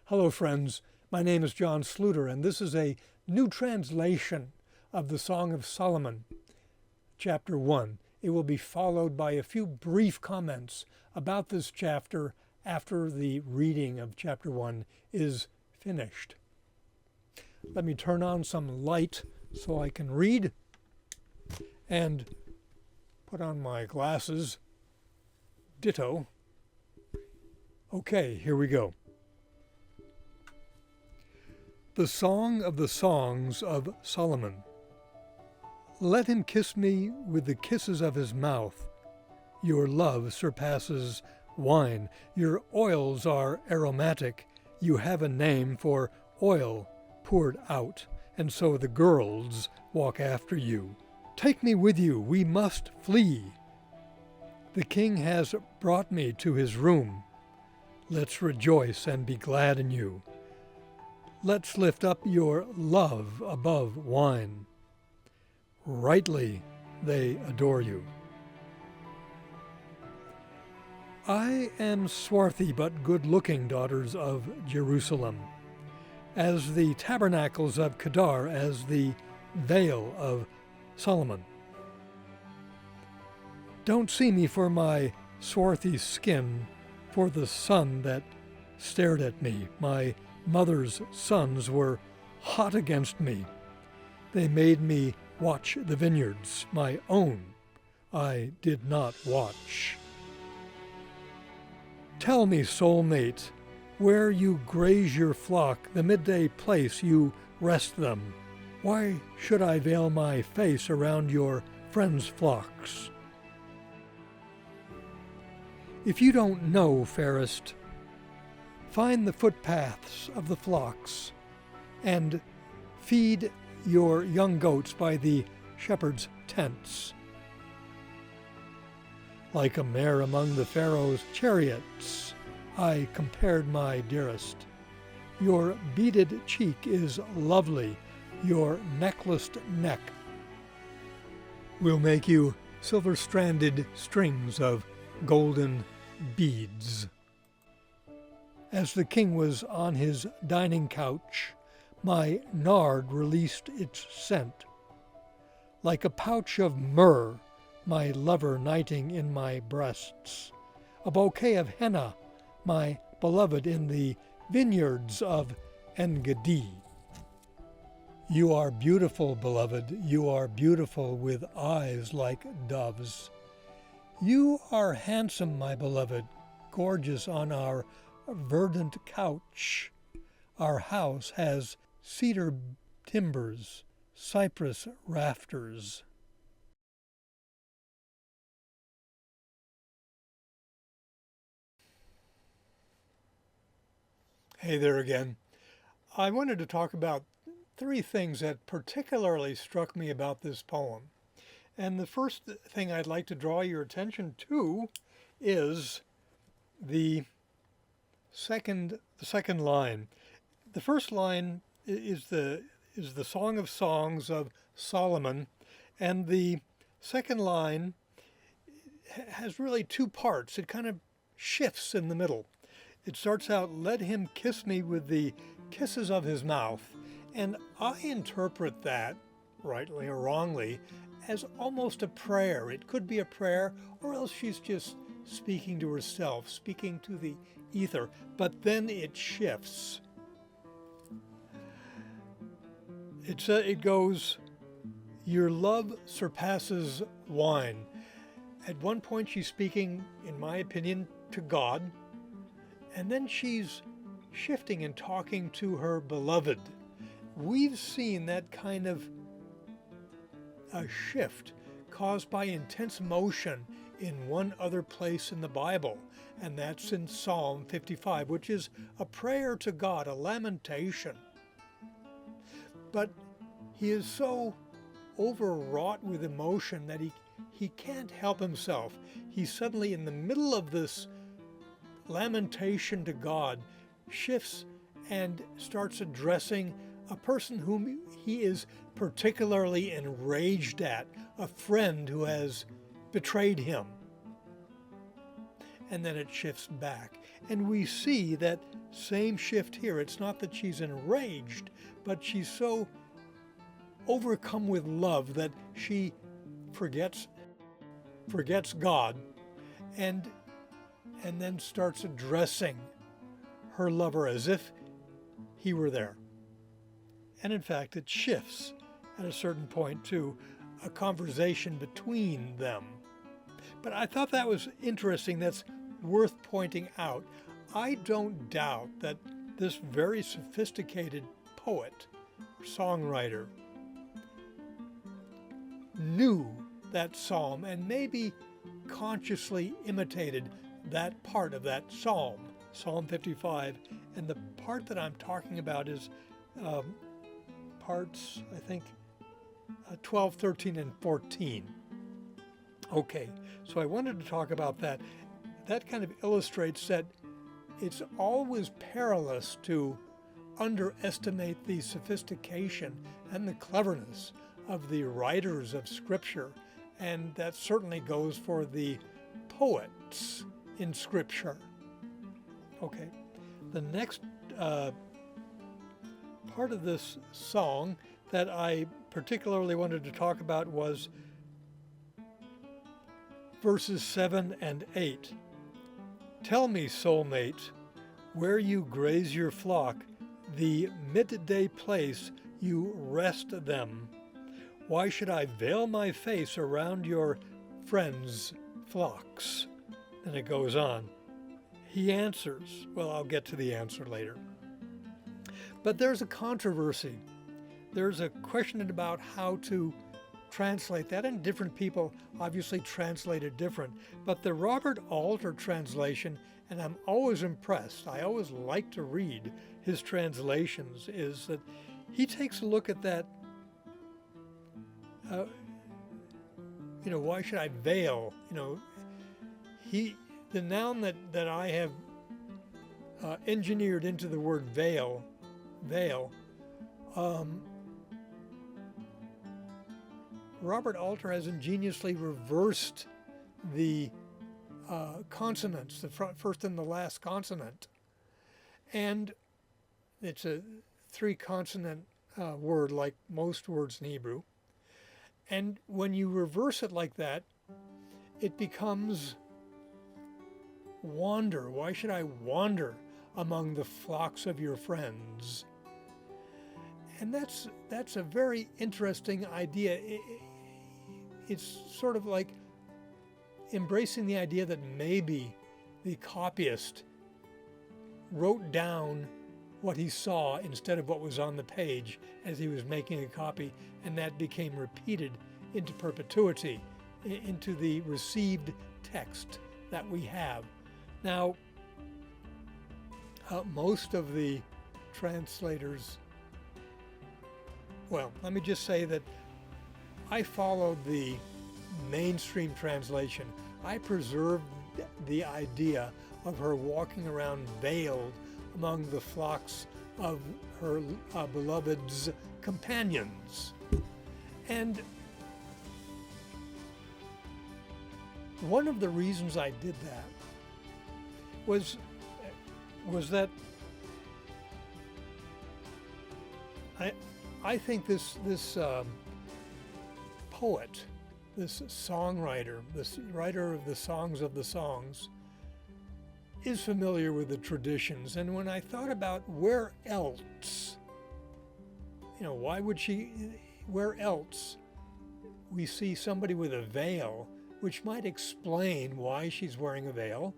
Hello, friends. My name is John Sluter, and this is a new translation of the Song of Solomon, chapter 1. It will be followed by a few brief comments about this chapter after the reading of chapter 1 is finished. Let me turn on some light so I can read and put on my glasses. Ditto. Okay, here we go. The Song of the Songs of Solomon. Let him kiss me with the kisses of his mouth. Your love surpasses wine. Your oils are aromatic. You have a name for oil poured out, and so the girls walk after you. Take me with you, we must flee. The king has brought me to his room. Let's rejoice and be glad in you. Let's lift up your love above wine. Rightly they adore you. I am swarthy but good-looking, daughters of Jerusalem, as the tabernacles of Kedar, as the veil of Solomon. Don't see me for my swarthy skin, for the sun that stared at me. My mother's sons were hot against me. They made me watch the vineyards. My own I did not watch. Tell me, soulmate, where you graze your flock, the midday place you rest them. Why should I veil my face around your friends' flocks? If you don't know, fairest, find the footpaths of the flocks, and feed your young goats by the shepherds' tents. Like a mare among the Pharaoh's chariots, I compared my dearest. Your beaded cheek is lovely, your necklaced neck will make you silver-stranded strings of golden beads. As the king was on his dining couch, my nard released its scent. Like a pouch of myrrh, my lover nighting in my breasts. A bouquet of henna, my beloved in the vineyards of En-Gedi. You are beautiful, beloved, you are beautiful with eyes like doves. You are handsome, my beloved, gorgeous on our verdant couch. Our house has cedar timbers, cypress rafters. Hey there again. I wanted to talk about three things that particularly struck me about this poem. And the first thing I'd like to draw your attention to is the second line. The first line is the Song of Songs of Solomon, and the second line has really two parts. It kind of shifts in the middle. It starts out, let him kiss me with the kisses of his mouth, and I interpret that, rightly or wrongly, as almost a prayer. It could be a prayer, or else she's just speaking to herself, speaking to the ether, but then it shifts. It goes, your love surpasses wine. At one point she's speaking, in my opinion, to God, and then she's shifting and talking to her beloved. We've seen that kind of a shift caused by intense motion in one other place in the Bible, and that's in Psalm 55, which is a prayer to God, a lamentation. But he is so overwrought with emotion that he can't help himself. He's suddenly in the middle of this lamentation to God, shifts and starts addressing a person whom he is particularly enraged at, a friend who has betrayed him. And then it shifts back. And we see that Same shift here. It's not that she's enraged, but she's so overcome with love that she forgets God and then starts addressing her lover as if he were there. And in fact, it shifts at a certain point to a conversation between them. But I thought that was interesting. That's worth pointing out. I don't doubt that this very sophisticated poet, songwriter, knew that psalm and maybe consciously imitated that part of that psalm, Psalm 55. And the part that I'm talking about is parts, I think, 12, 13, and 14. Okay, so I wanted to talk about that. That kind of illustrates that it's always perilous to underestimate the sophistication and the cleverness of the writers of Scripture, and that certainly goes for the poets in Scripture. Okay, the next part of this song that I particularly wanted to talk about was verses 7 and 8. Tell me, soulmate, where you graze your flock, the midday place you rest them. Why should I veil my face around your friends' flocks? And it goes on. He answers. Well, I'll get to the answer later. But there's a controversy. There's a question about how to translate that, and different people obviously translate it different. But the Robert Alter translation, and I'm always impressed, I always like to read his translations, is that he takes a look at that, why should I veil? The noun that I have engineered into the word veil, Robert Alter has ingeniously reversed the consonants, the first and the last consonant. And it's a 3-consonant word like most words in Hebrew. And when you reverse it like that, it becomes wander. Why should I wander among the flocks of your friends? And that's a very interesting idea. It's sort of like embracing the idea that maybe the copyist wrote down what he saw instead of what was on the page as he was making a copy, and that became repeated into perpetuity, into the received text that we have. Now, most of the translators, well, let me just say that I followed the mainstream translation. I preserved the idea of her walking around veiled among the flocks of her beloved's companions. And one of the reasons I did that was that I think this poet, this songwriter, this writer of the songs, is familiar with the traditions. And when I thought about where else, where else we see somebody with a veil, which might explain why she's wearing a veil,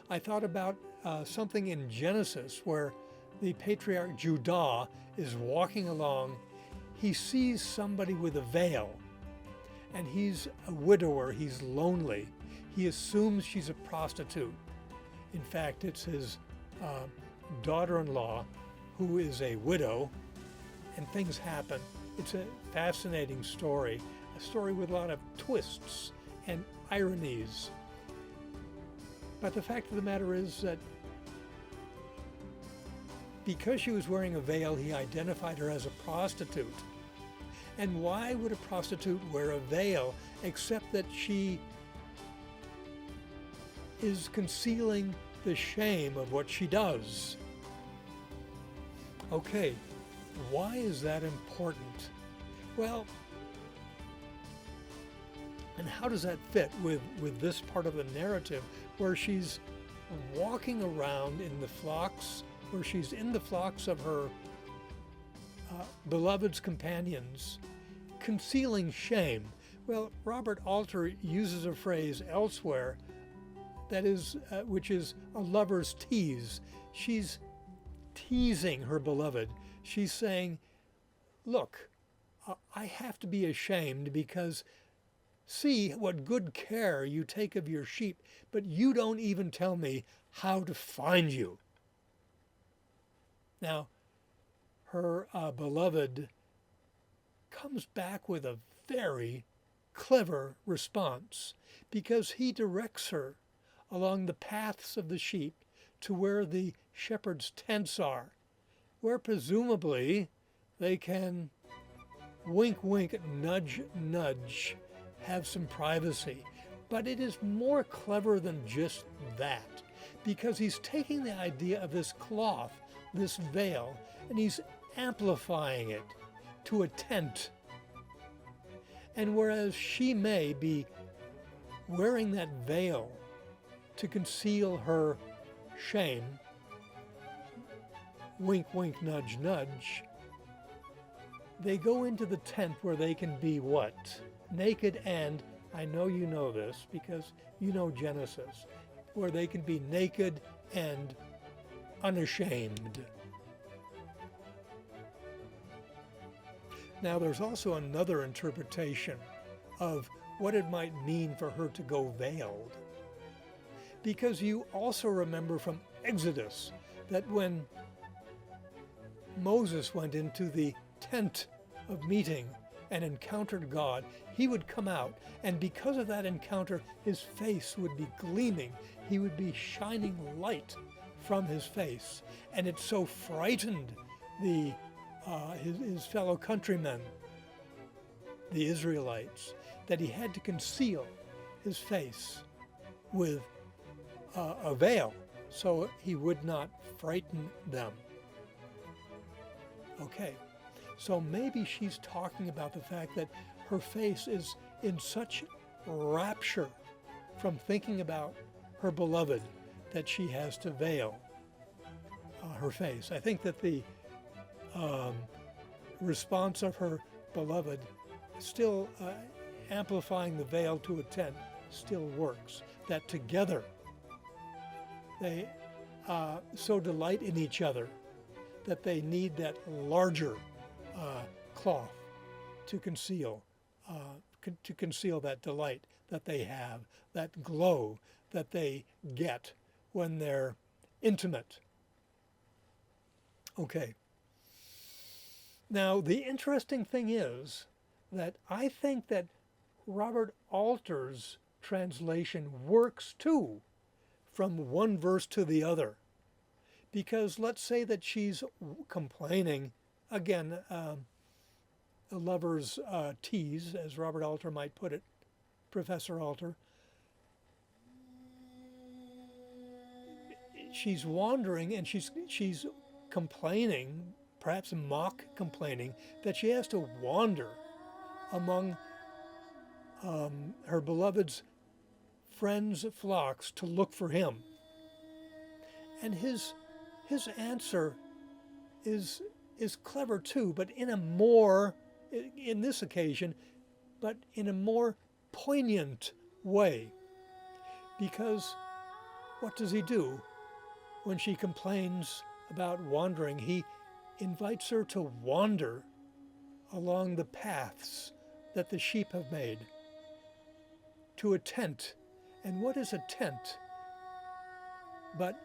I thought about something in Genesis where the patriarch Judah is walking along. He sees somebody with a veil, and he's a widower, he's lonely. He assumes she's a prostitute. In fact, it's his daughter-in-law who is a widow, and things happen. It's a fascinating story, a story with a lot of twists and ironies. But the fact of the matter is that because she was wearing a veil, he identified her as a prostitute. And why would a prostitute wear a veil except that she is concealing the shame of what she does. Okay, why is that important? Well, and how does that fit with this part of the narrative where she's walking around in the flocks, where she's in the flocks of her beloved's companions, concealing shame? Well, Robert Alter uses a phrase elsewhere that is, which is a lover's tease. She's teasing her beloved. She's saying, look, I have to be ashamed because see what good care you take of your sheep, but you don't even tell me how to find you. Now, her beloved comes back with a very clever response because he directs her along the paths of the sheep to where the shepherds' tents are, where presumably they can wink, wink, nudge, nudge, have some privacy. But it is more clever than just that, because he's taking the idea of this cloth, this veil, and he's amplifying it to a tent. And whereas she may be wearing that veil to conceal her shame, wink, wink, nudge, nudge, they go into the tent where they can be what? Naked and, I know you know this because you know Genesis, where they can be naked and unashamed. Now there's also another interpretation of what it might mean for her to go veiled. Because you also remember from Exodus that when Moses went into the tent of meeting and encountered God, he would come out, and because of that encounter, his face would be gleaming. He would be shining light from his face, and it so frightened his fellow countrymen, the Israelites, that he had to conceal his face with a veil so he would not frighten them. Okay, so maybe she's talking about the fact that her face is in such rapture from thinking about her beloved that she has to veil her face. I think that the response of her beloved still amplifying the veil to a tent still works, that together they so delight in each other that they need that larger cloth to conceal that delight that they have, that glow that they get when they're intimate. Okay. Now, the interesting thing is that I think that Robert Alter's translation works too from one verse to the other. Because let's say that she's complaining, again, a lover's tease, as Robert Alter might put it, Professor Alter. She's wandering and she's complaining, perhaps mock complaining, that she has to wander among her beloved's friends' flocks to look for him. And his answer is clever too, but in this occasion, but in a more poignant way. Because what does he do when she complains about wandering? He invites her to wander along the paths that the sheep have made to a tent. And what is a tent but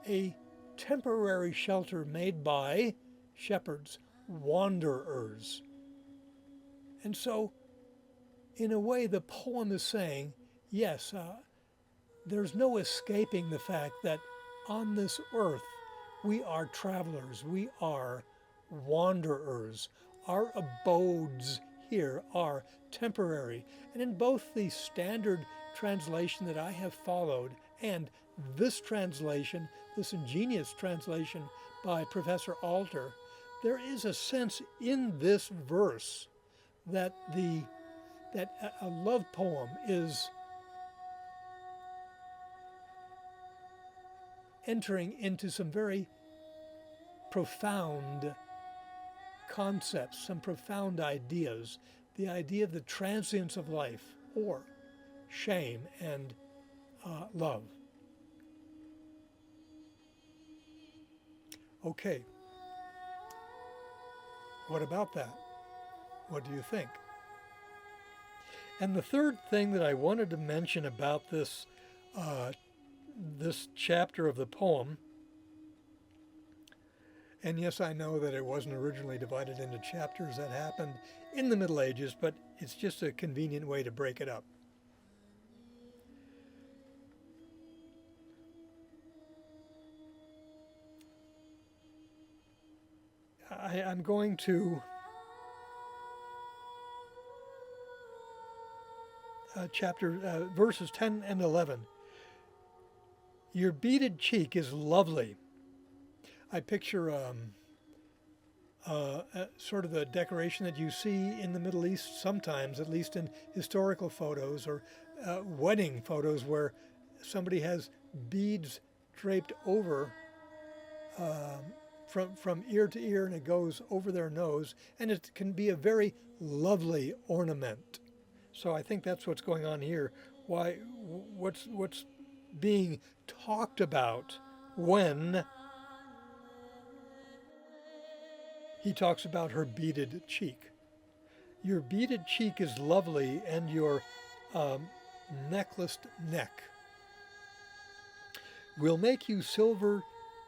a temporary shelter made by shepherds, wanderers? And so, in a way, the poem is saying, yes, there's no escaping the fact that on this earth we are travelers, we are wanderers. Our abodes here are temporary. And in both the standard translation that I have followed and this translation, this ingenious translation by Professor Alter, there is a sense in this verse that a love poem is entering into some very profound concepts, some profound ideas. The idea of the transience of life, or shame and love. Okay, what about that? What do you think? And the third thing that I wanted to mention about this this chapter of the poem, and yes, I know that it wasn't originally divided into chapters. That happened in the Middle Ages, but it's just a convenient way to break it up. I'm going to verses 10 and 11. Your beaded cheek is lovely. I picture sort of the decoration that you see in the Middle East sometimes, at least in historical photos or wedding photos, where somebody has beads draped over from ear to ear, and it goes over their nose, and it can be a very lovely ornament. So I think that's what's going on here. What's being talked about when he talks about her beaded cheek. Your beaded cheek is lovely, and your necklaced neck will make you silver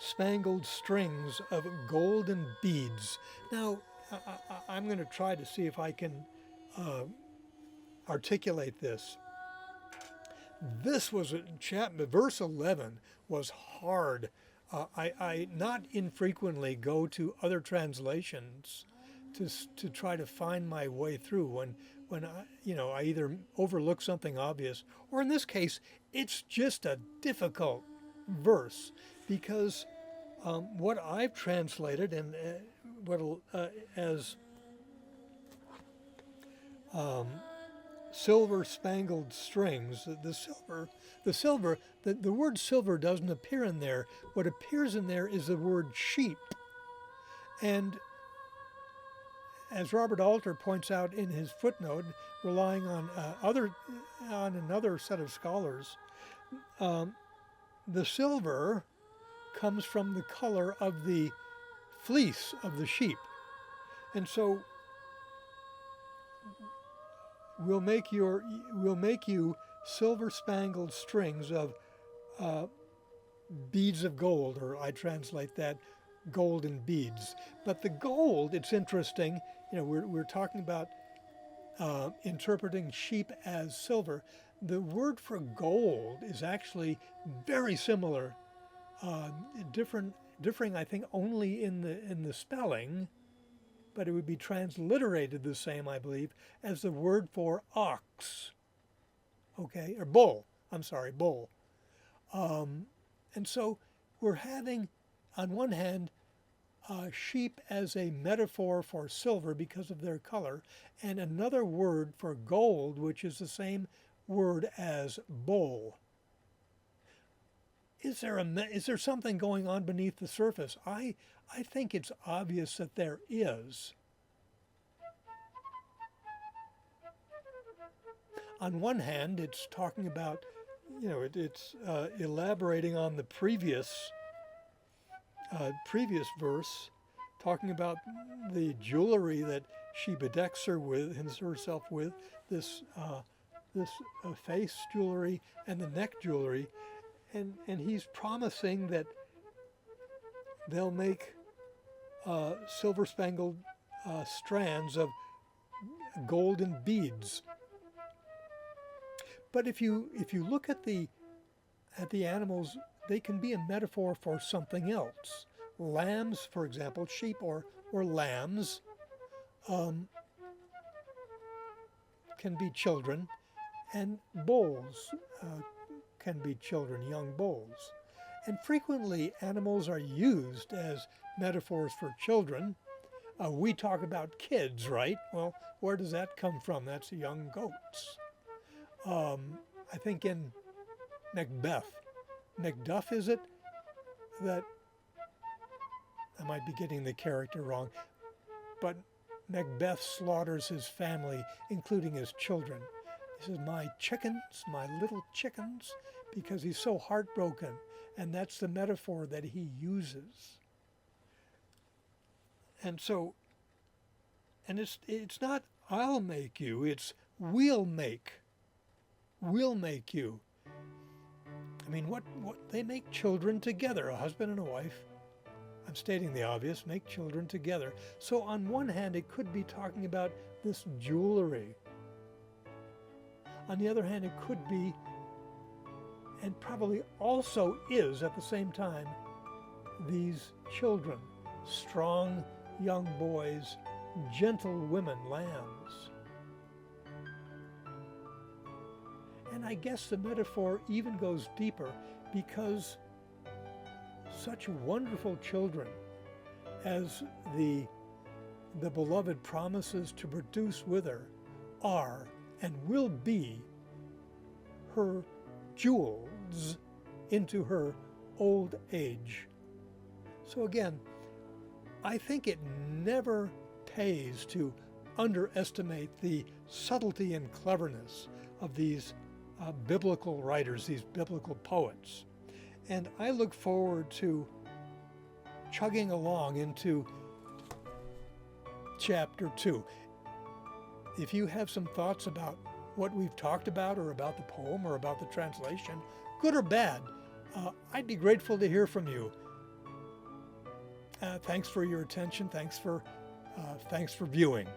spangled strings of golden beads. Now, I'm going to try to see if I can articulate this. This was verse 11 was hard. I not infrequently go to other translations to try to find my way through when I either overlook something obvious, or in this case, it's just a difficult verse, because what I've translated and as silver spangled strings, the word silver doesn't appear in there. What appears in there is the word sheep. And as Robert Alter points out in his footnote, relying on another set of scholars, the silver comes from the color of the fleece of the sheep. And so we'll make you silver spangled strings of beads of gold, or I translate that golden beads. But the gold, it's interesting, we're talking about interpreting sheep as silver. The word for gold is actually very similar, differing I think only in the spelling, but it would be transliterated the same, I believe, as the word for ox. Okay, or bull. I'm sorry, bull. And so we're having, on one hand, sheep as a metaphor for silver because of their color, and another word for gold, which is the same word as bull. Is there something going on beneath the surface? I think it's obvious that there is. On one hand, it's talking about, it's elaborating on the previous verse, talking about the jewelry that she bedecks herself with, this face jewelry and the neck jewelry, and he's promising that they'll make silver-spangled strands of golden beads. But if you look at the animals, they can be a metaphor for something else. Lambs, for example, sheep or lambs can be children, and bulls can be children, young bulls. And frequently animals are used as metaphors for children. We talk about kids, right? Well, where does that come from? That's young goats. I think in Macduff, is it? That, I might be getting the character wrong, but Macbeth slaughters his family, including his children. He says, my chickens, my little chickens, because he's so heartbroken. And that's the metaphor that he uses. And so, and it's not I'll make you, it's we'll make you. I mean, what they make children together, a husband and a wife. I'm stating the obvious, make children together. So on one hand, it could be talking about this jewelry. On the other hand, it could be, and probably also is at the same time, these children, strong young boys, gentle women, lambs. And I guess the metaphor even goes deeper, because such wonderful children as the beloved promises to produce with her are and will be her jewels into her old age. So again, I think it never pays to underestimate the subtlety and cleverness of these biblical writers, these biblical poets. And I look forward to chugging along into chapter 2. If you have some thoughts about what we've talked about, or about the poem, or about the translation, good or bad, I'd be grateful to hear from you. Thanks for your attention. Thanks for viewing.